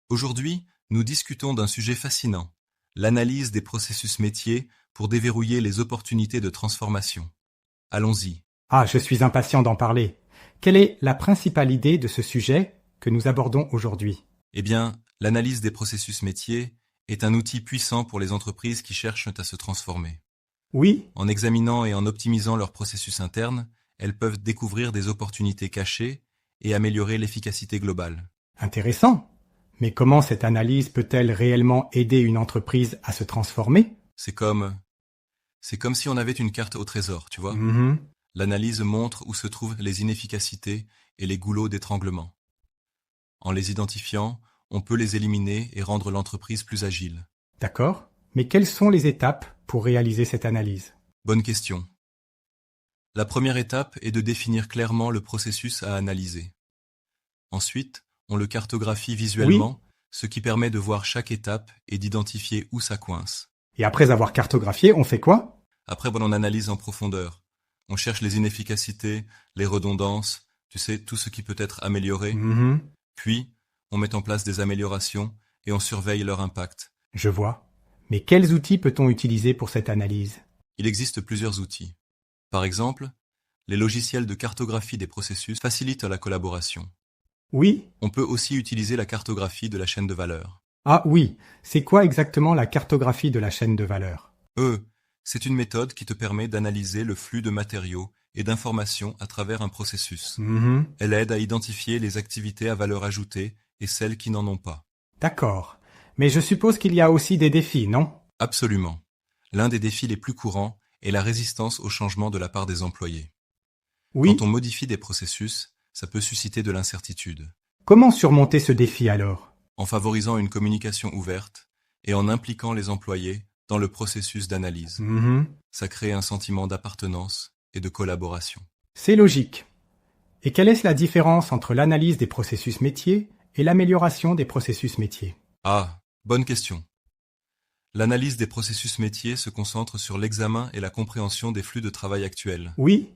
Aujourd'hui, nous discutons d'un sujet fascinant, l'analyse des processus métiers pour déverrouiller les opportunités de transformation. Allons-y. Ah, je suis impatient d'en parler. Quelle est la principale idée de ce sujet que nous abordons aujourd'hui? Eh bien, l'analyse des processus métiers est un outil puissant pour les entreprises qui cherchent à se transformer. Oui, En examinant et en optimisant leurs processus internes, elles peuvent découvrir des opportunités cachées et améliorer l'efficacité globale. intéressant. Mais comment cette analyse peut-elle réellement aider une entreprise à se transformer? C'est comme, c'est comme si on avait une carte au trésor, tu vois. Mhm. L'analyse montre où se trouvent les inefficacités et les goulots d'étranglement. En les identifiant, on peut les éliminer et rendre l'entreprise plus agile. D'accord. Mais quelles sont les étapes pour réaliser cette analyse? Bonne question. La première étape est de définir clairement le processus à analyser. Ensuite, on le cartographie Oui. visuellement, ce qui permet de voir chaque étape et d'identifier où ça coince. Et après avoir cartographié, on fait quoi? Après, on analyse en profondeur. On cherche les inefficacités, les redondances, tu sais, tout ce qui peut être amélioré. Mhm. Puis, on met en place des améliorations et on surveille leur impact. Je vois. Mais quels outils peut-on utiliser pour cette analyse? Il existe plusieurs outils. Par exemple, les logiciels de cartographie des processus facilitent la collaboration. Oui. On peut aussi utiliser la cartographie de la chaîne de valeur. Ah oui. C'est quoi exactement la cartographie de la chaîne de valeur? C'est une méthode qui te permet d'analyser le flux de matériaux et d'informations à travers un processus. Mhm. Elle aide à identifier les activités à valeur ajoutée et celles qui n'en ont pas. D'accord. Mais je suppose qu'il y a aussi des défis, non? Absolument. L'un des défis les plus courants est la résistance au changement de la part des employés. Quand on Oui. modifie des processus, ça peut susciter de l'incertitude. Comment surmonter ce défi alors? En favorisant une communication ouverte et en impliquant les employés dans le processus d'analyse. Mhm. Ça crée un sentiment d'appartenance et de collaboration. C'est logique. Et quelle est la différence entre l'analyse des processus métiers et l'amélioration des processus métiers? Ah, bonne question. L'analyse des processus métiers se concentre sur l'examen et la compréhension des flux de travail actuels. Oui.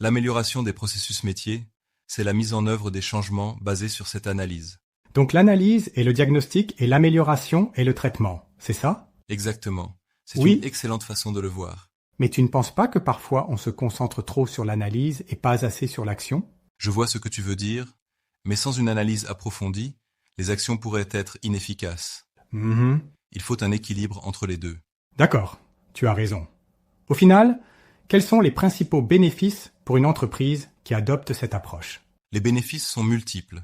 L'amélioration des processus métiers, c'est la mise en œuvre des changements basés sur cette analyse. Donc l'analyse et le diagnostic et l'amélioration et le traitement, c'est ça? Exactement. C'est une Oui. excellente façon de le voir. Mais tu ne penses pas que parfois on se concentre trop sur l'analyse et pas assez sur l'action? Je vois ce que tu veux dire, mais sans une analyse approfondie, les actions pourraient être inefficaces. Mhm. Il faut un équilibre entre les deux. D'accord, tu as raison. Au final, quels sont les principaux bénéfices pour une entreprise qui adopte cette approche? Les bénéfices sont multiples.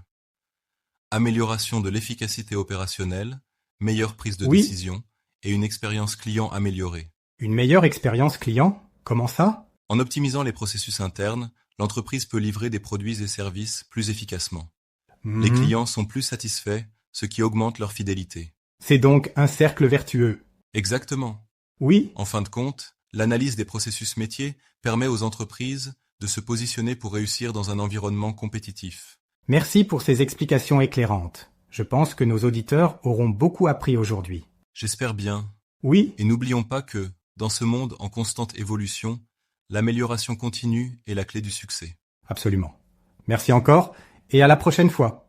Amélioration de l'efficacité opérationnelle, meilleure prise de Oui. décision et une expérience client améliorée. Une meilleure expérience client? Comment ça? En optimisant les processus internes, l'entreprise peut livrer des produits et services plus efficacement. Les Mhm. clients sont plus satisfaits, ce qui augmente leur fidélité. C'est donc un cercle vertueux. Exactement. Oui. En fin de compte, l'analyse des processus métiers permet aux entreprises de se positionner pour réussir dans un environnement compétitif. Merci pour ces explications éclairantes. Je pense que nos auditeurs auront beaucoup appris aujourd'hui. J'espère bien. Oui, Et n'oublions pas que, dans ce monde en constante évolution, l'amélioration continue est la clé du succès. absolument. Merci encore et à la prochaine fois.